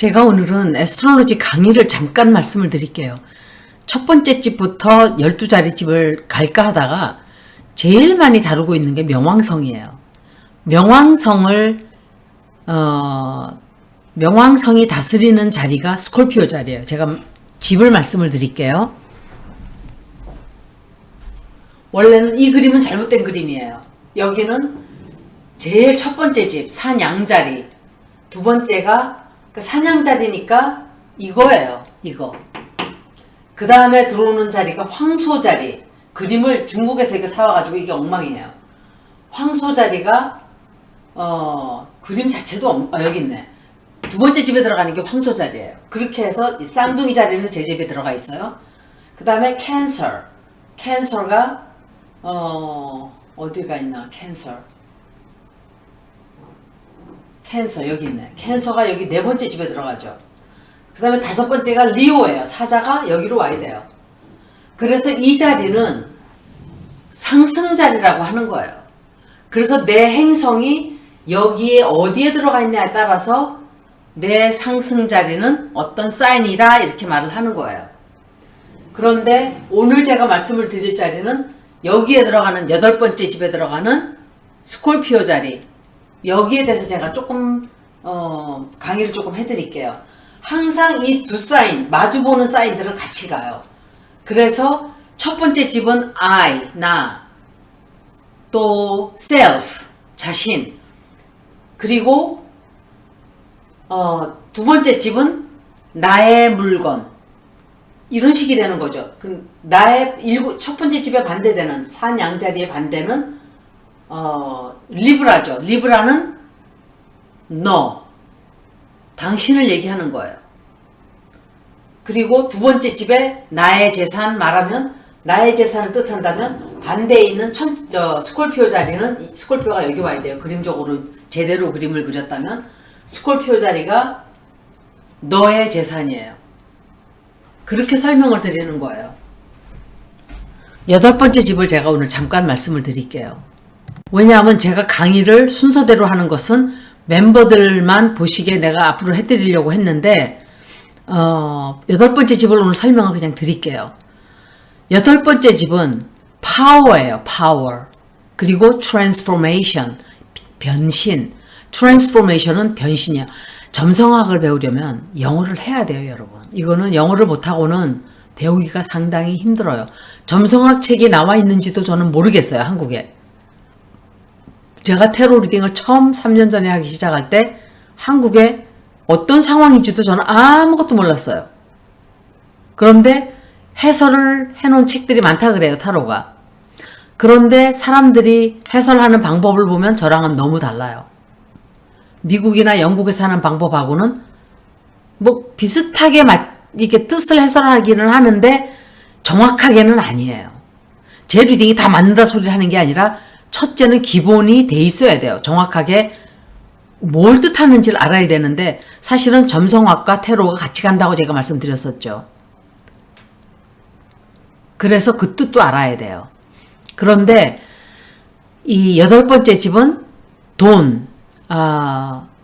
제가 오늘은 에스트롤로지 강의를 잠깐 말씀을 드릴게요. 첫 번째 집부터 12자리 집을 갈까 하다가 제일 많이 다루고 있는 게 명왕성이에요. 명왕성이 다스리는 자리가 스콜피오 자리예요. 제가 집을 말씀을 드릴게요. 원래는 이 그림은 잘못된 그림이에요. 여기는 제일 첫 번째 집, 산양자리. 두 번째가 산양자리니까 이거예요. 이거. 그 다음에 들어오는 자리가 황소자리. 그림을 중국에서 이거 사와가지고 이게 엉망이에요. 황소자리가 그림 자체도 여기 있네. 두 번째 집에 들어가는 게 황소자리예요. 그렇게 해서 이 쌍둥이 자리는 제 집에 들어가 있어요. 그 다음에 캔서가 어디가 있나? 캔서 여기 있네. 캔서가 여기 네 번째 집에 들어가죠. 그 다음에 다섯 번째가 리오예요. 사자가 여기로 와야 돼요. 그래서 이 자리는 상승자리라고 하는 거예요. 그래서 내 행성이 여기에 어디에 들어가 있냐에 따라서 내 상승자리는 어떤 사인이다 이렇게 말을 하는 거예요. 그런데 오늘 제가 말씀을 드릴 자리는 여기에 들어가는 여덟 번째 집에 들어가는 스콜피오 자리. 여기에 대해서 제가 조금 강의를 조금 해드릴게요. 항상 이 두 사인, 마주보는 사인들을 같이 가요. 그래서 첫 번째 집은 I, 나, 또 self, 자신, 그리고 두 번째 집은 나의 물건. 이런 식이 되는 거죠. 첫 번째 집에 반대되는 산양자리의 반대는 리브라죠. 리브라는 너, 당신을 얘기하는 거예요. 그리고 두 번째 집에 나의 재산 말하면 나의 재산을 뜻한다면 반대에 있는 스콜피오 자리는 스콜피오가 여기 와야 돼요. 그림적으로 제대로 그림을 그렸다면 스콜피오 자리가 너의 재산이에요. 그렇게 설명을 드리는 거예요. 여덟 번째 집을 제가 오늘 잠깐 말씀을 드릴게요. 왜냐하면 제가 강의를 순서대로 하는 것은 멤버들만 보시게 내가 앞으로 해드리려고 했는데 여덟 번째 집을 오늘 설명을 그냥 드릴게요. 여덟 번째 집은 파워예요. 파워. 그리고 트랜스포메이션, 변신. 트랜스포메이션은 변신이야. 점성학을 배우려면 영어를 해야 돼요, 여러분. 이거는 영어를 못하고는 배우기가 상당히 힘들어요. 점성학 책이 나와 있는지도 저는 모르겠어요, 한국에. 제가 테로 리딩을 처음 3년 전에 하기 시작할 때 한국에 어떤 상황인지도 저는 아무것도 몰랐어요. 그런데 해설을 해놓은 책들이 많다 그래요, 타로가. 그런데 사람들이 해설하는 방법을 보면 저랑은 너무 달라요. 미국이나 영국에서 하는 방법하고는 뭐 비슷하게 이렇게 뜻을 해설하기는 하는데 정확하게는 아니에요. 제 리딩이 다 맞는다 소리를 하는 게 아니라 첫째는 기본이 돼 있어야 돼요. 정확하게 뭘 뜻하는지를 알아야 되는데 사실은 점성학과 테로가 같이 간다고 제가 말씀드렸었죠. 그래서 그 뜻도 알아야 돼요. 그런데 이 여덟 번째 집은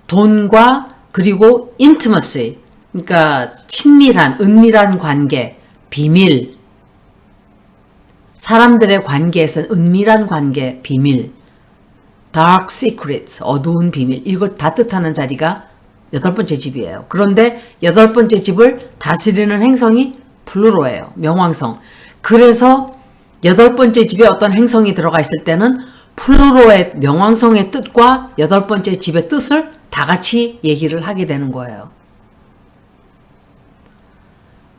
돈과 그리고 intimacy, 그러니까 친밀한, 은밀한 관계, 비밀, 사람들의 관계에서는 은밀한 관계, 비밀, dark secrets, 어두운 비밀, 이걸 다 뜻하는 자리가 여덟 번째 집이에요. 그런데 여덟 번째 집을 다스리는 행성이 플루로예요. 명왕성. 그래서 여덟 번째 집에 어떤 행성이 들어가 있을 때는 플루로의 명왕성의 뜻과 여덟 번째 집의 뜻을 다 같이 얘기를 하게 되는 거예요.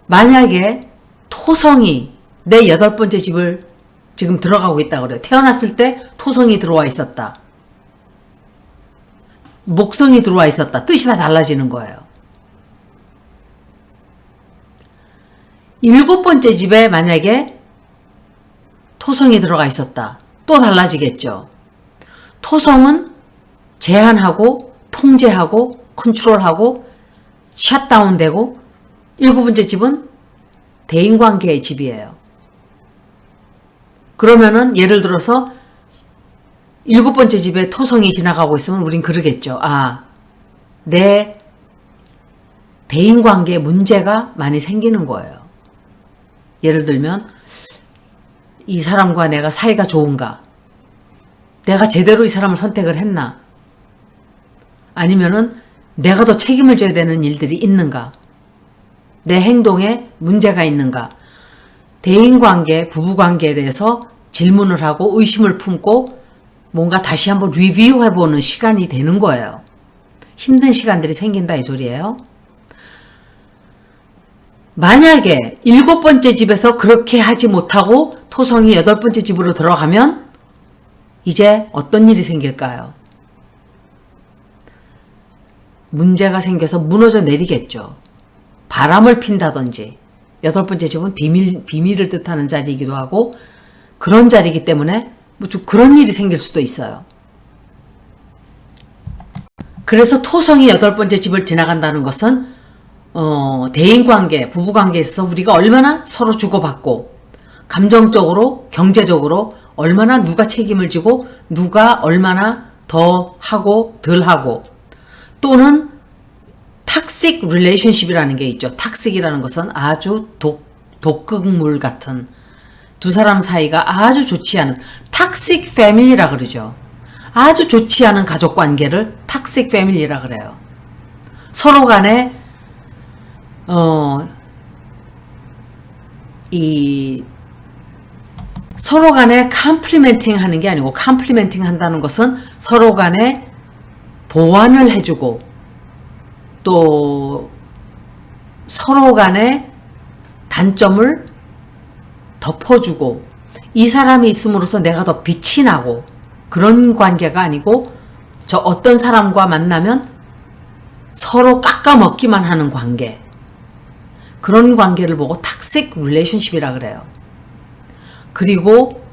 만약에 토성이 내 여덟 번째 집을 지금 들어가고 있다 그래요. 태어났을 때 토성이 들어와 있었다. 목성이 들어와 있었다. 뜻이 다 달라지는 거예요. 일곱 번째 집에 만약에 토성이 들어가 있었다. 또 달라지겠죠. 토성은 제한하고 통제하고 컨트롤하고 셧다운되고 일곱 번째 집은 대인관계의 집이에요. 그러면은 예를 들어서 일곱 번째 집에 토성이 지나가고 있으면 우린 그러겠죠. 내 대인관계에 문제가 많이 생기는 거예요. 예를 들면 이 사람과 내가 사이가 좋은가? 내가 제대로 이 사람을 선택을 했나? 아니면은 내가 더 책임을 져야 되는 일들이 있는가? 내 행동에 문제가 있는가? 대인관계, 부부관계에 대해서 질문을 하고 의심을 품고 뭔가 다시 한번 리뷰해보는 시간이 되는 거예요. 힘든 시간들이 생긴다 이 소리예요. 만약에 7번째 집에서 그렇게 하지 못하고 토성이 8번째 집으로 들어가면 이제 어떤 일이 생길까요? 문제가 생겨서 무너져 내리겠죠. 바람을 핀다든지 8번째 집은 비밀을 뜻하는 자리이기도 하고 그런 자리이기 때문에 뭐 좀 그런 일이 생길 수도 있어요. 그래서 토성이 8번째 집을 지나간다는 것은 대인관계, 부부관계에서 우리가 얼마나 서로 주고받고 감정적으로, 경제적으로 얼마나 누가 책임을 지고 누가 얼마나 더 하고 덜 하고 또는 탁식 릴레이션십이라는 게 있죠. 탁식이라는 것은 아주 독극물 같은 두 사람 사이가 아주 좋지 않은 탁식 패밀리라 그러죠. 아주 좋지 않은 가족 관계를 탁식 패밀리라 그래요. 서로 간에 서로 간에 컴플리멘팅 하는 게 아니고 컴플리멘팅 한다는 것은 서로 간에 보완을 해주고 또 서로 간에 단점을 덮어주고 이 사람이 있음으로써 내가 더 빛이 나고 그런 관계가 아니고 저 어떤 사람과 만나면 서로 깎아먹기만 하는 관계 그런 관계를 보고 탁식 릴레이션십이라 그래요. 그리고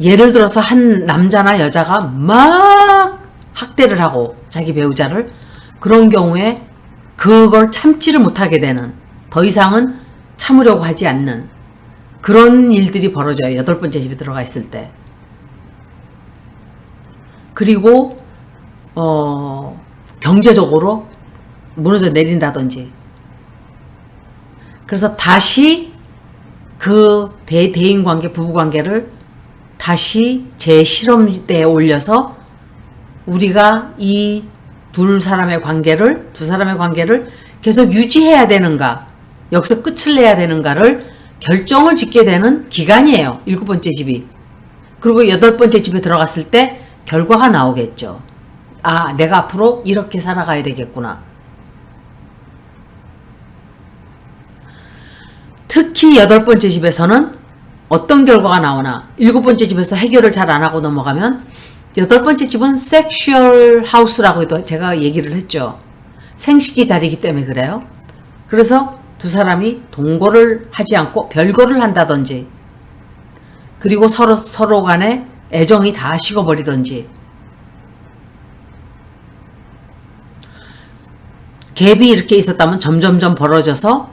예를 들어서 한 남자나 여자가 막 학대를 하고 자기 배우자를 그런 경우에 그걸 참지를 못하게 되는 더 이상은 참으려고 하지 않는 그런 일들이 벌어져요. 8번째 집에 들어가 있을 때. 그리고 경제적으로 무너져 내린다든지 그래서 다시 그 대인관계, 부부관계를 다시 재실험대에 올려서 우리가 이 두 사람의 관계를 계속 유지해야 되는가 여기서 끝을 내야 되는가를 결정을 짓게 되는 기간이에요. 7번째 집이. 그리고 8번째 집에 들어갔을 때 결과가 나오겠죠. 아, 내가 앞으로 이렇게 살아가야 되겠구나. 특히 8번째 집에서는 어떤 결과가 나오나 7번째 집에서 해결을 잘 안하고 넘어가면 8번째 집은 섹슈얼 하우스라고 제가 얘기를 했죠. 생식기 자리이기 때문에 그래요. 그래서 두 사람이 동거를 하지 않고 별거를 한다든지 그리고 서로 간에 애정이 다 식어버리든지 갭이 이렇게 있었다면 점점점 벌어져서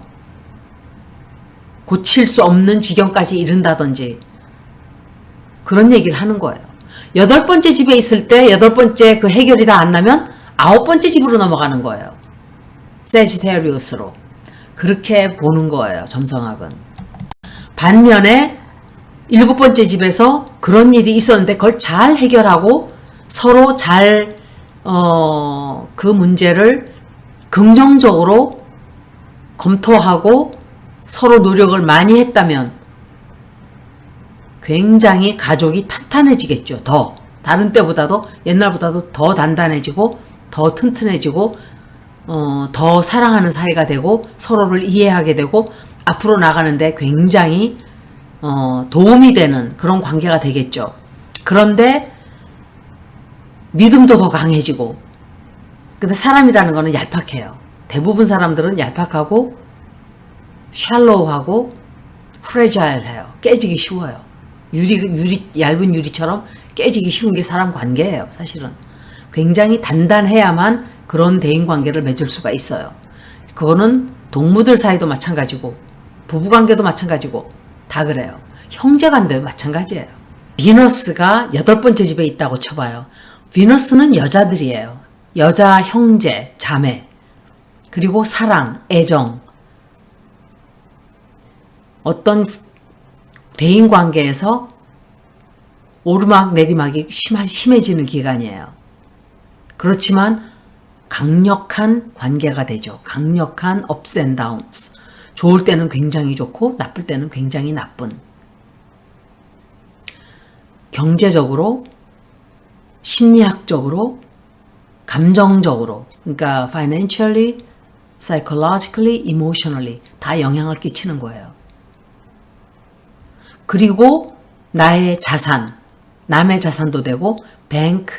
고칠 수 없는 지경까지 이른다든지 그런 얘기를 하는 거예요. 8번째 집에 있을 때 8번째 그 해결이 다 안 나면 9번째 집으로 넘어가는 거예요. 세지테리우스로. 그렇게 보는 거예요. 점성학은. 반면에 7번째 집에서 그런 일이 있었는데 그걸 잘 해결하고 서로 잘 그 문제를 긍정적으로 검토하고 서로 노력을 많이 했다면 굉장히 가족이 탄탄해지겠죠. 더 다른 때보다도 옛날보다도 더 단단해지고 더 튼튼해지고 더 사랑하는 사이가 되고 서로를 이해하게 되고 앞으로 나가는데 굉장히 도움이 되는 그런 관계가 되겠죠. 그런데 믿음도 더 강해지고 근데 사람이라는 거는 얄팍해요. 대부분 사람들은 얄팍하고 샬로우하고 프레자일해요. 깨지기 쉬워요. 얇은 유리처럼 깨지기 쉬운 게 사람 관계예요. 사실은 굉장히 단단해야만 그런 대인관계를 맺을 수가 있어요. 그거는 동무들 사이도 마찬가지고 부부관계도 마찬가지고 다 그래요. 형제간도 마찬가지예요. 비너스가 8번째 집에 있다고 쳐봐요. 비너스는 여자들이에요. 여자 형제, 자매. 그리고 사랑, 애정. 어떤 대인관계에서 오르막 내리막이 심해지는 기간이에요. 그렇지만 강력한 관계가 되죠. 강력한 ups and downs. 좋을 때는 굉장히 좋고 나쁠 때는 굉장히 나쁜. 경제적으로, 심리학적으로, 감정적으로, 그러니까 financially, psychologically, emotionally 다 영향을 끼치는 거예요. 그리고 나의 자산, 남의 자산도 되고 뱅크,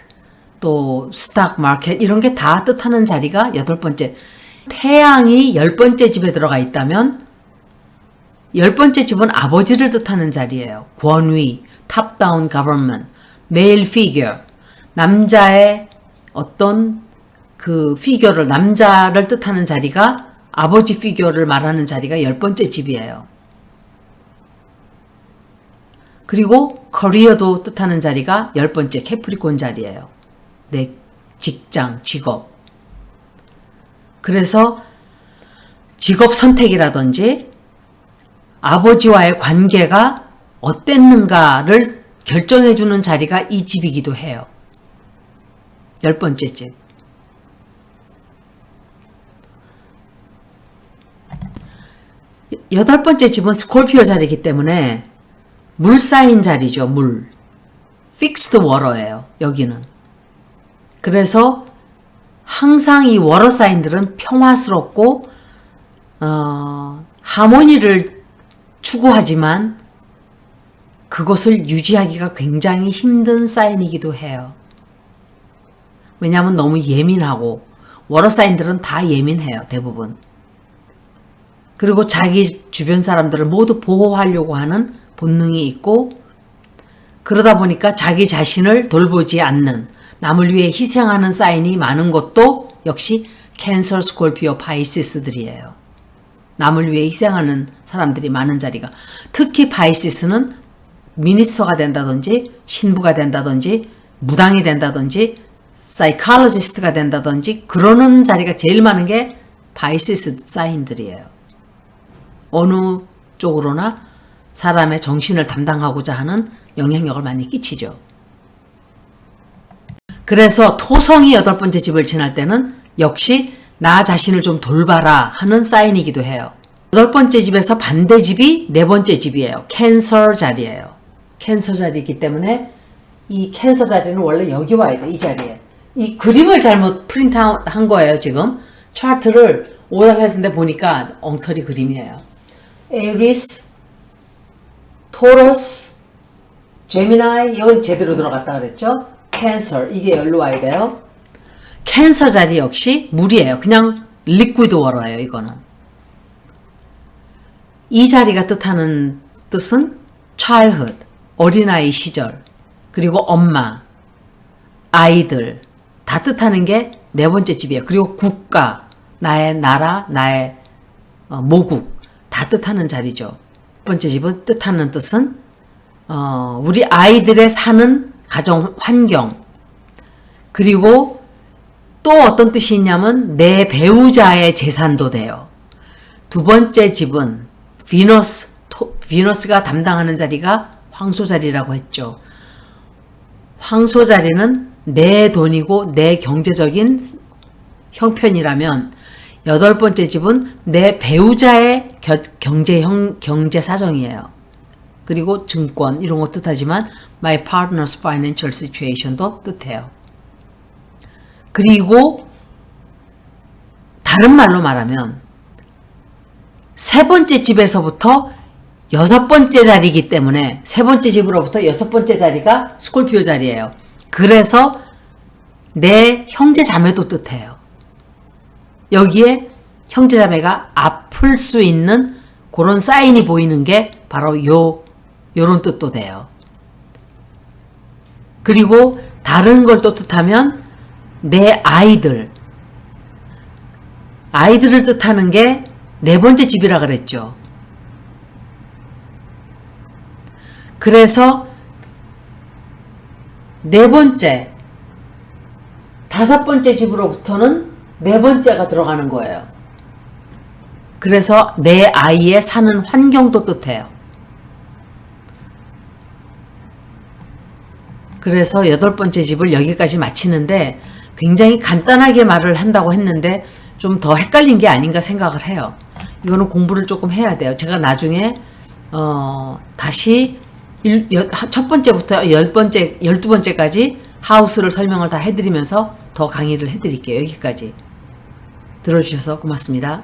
또 스탁 마켓 이런 게 다 뜻하는 자리가 8번째. 태양이 10번째 집에 들어가 있다면 10번째 집은 아버지를 뜻하는 자리예요. 권위, top-down government, male figure, 남자의 어떤 그 피규어를, 남자를 뜻하는 자리가 아버지 피규어를 말하는 자리가 10번째 집이에요. 그리고 커리어도 뜻하는 자리가 10번째 캐프리콘 자리예요. 내 직장, 직업. 그래서 직업 선택이라든지 아버지와의 관계가 어땠는가를 결정해주는 자리가 이 집이기도 해요. 10번째 집. 8번째 집은 스콜피오 자리이기 때문에 물 쌓인 자리죠. 물. fixed water예요. 여기는. 그래서 항상 이 워터 사인들은 평화스럽고 하모니를 추구하지만 그것을 유지하기가 굉장히 힘든 사인이기도 해요. 왜냐하면 너무 예민하고 워터 사인들은 다 예민해요. 대부분. 그리고 자기 주변 사람들을 모두 보호하려고 하는 본능이 있고 그러다 보니까 자기 자신을 돌보지 않는 남을 위해 희생하는 사인이 많은 것도 역시 캔서, 스콜피오, 파이시스들이에요. 남을 위해 희생하는 사람들이 많은 자리가. 특히 파이시스는 미니스터가 된다든지 신부가 된다든지 무당이 된다든지 사이콜로지스트가 된다든지 그러는 자리가 제일 많은 게 파이시스 사인들이에요. 어느 쪽으로나 사람의 정신을 담당하고자 하는 영향력을 많이 끼치죠. 그래서 토성이 8번째 집을 지날 때는 역시 나 자신을 좀 돌봐라 하는 사인이기도 해요. 8번째 집에서 반대 집이 4번째 집이에요. 캔서 자리예요. 캔서 자리이기 때문에 이 캔서 자리는 원래 여기 와야 돼. 이 자리에. 이 그림을 잘못 프린트아웃 한 거예요. 지금 차트를 오락했는데 보니까 엉터리 그림이에요. 에리스, 토러스, 제미나이 이건 제대로 들어갔다 그랬죠. 캔서 이게 열로 와야 돼요. 캔서 자리 역시 물이에요. 그냥 리퀴드 워터예요. 이거는. 이 자리가 뜻하는 뜻은 childhood, 어린아이 시절, 그리고 엄마, 아이들 다 뜻하는 게 4번째 집이에요. 그리고 국가, 나의 나라, 나의 모국 다 뜻하는 자리죠. 1번째 집은 뜻하는 뜻은 우리 아이들의 사는 가정 환경 그리고 또 어떤 뜻이 있냐면 내 배우자의 재산도 돼요. 2번째 집은 비너스가 담당하는 자리가 황소 자리라고 했죠. 황소 자리는 내 돈이고 내 경제적인 형편이라면 8번째 집은 내 배우자의 경제 사정이에요. 그리고 증권 이런 거 뜻하지만 my partner's financial situation도 뜻해요. 그리고 다른 말로 말하면 3번째 집에서부터 6번째 자리이기 때문에 3번째 집으로부터 6번째 자리가 스콜피오 자리예요. 그래서 내 형제 자매도 뜻해요. 여기에 형제 자매가 아플 수 있는 그런 사인이 보이는 게 바로 요런 뜻도 돼요. 그리고 다른 걸 또 뜻하면 내 아이들을 뜻하는 게 4번째 집이라 그랬죠. 그래서 4번째, 5번째 집으로부터는 4번째가 들어가는 거예요. 그래서 내 아이의 사는 환경도 뜻해요. 그래서 8번째 집을 여기까지 마치는데 굉장히 간단하게 말을 한다고 했는데 좀 더 헷갈린 게 아닌가 생각을 해요. 이거는 공부를 조금 해야 돼요. 제가 나중에 다시 첫 번째부터 10번째, 12번째까지 하우스를 설명을 다 해드리면서 더 강의를 해드릴게요. 여기까지 들어주셔서 고맙습니다.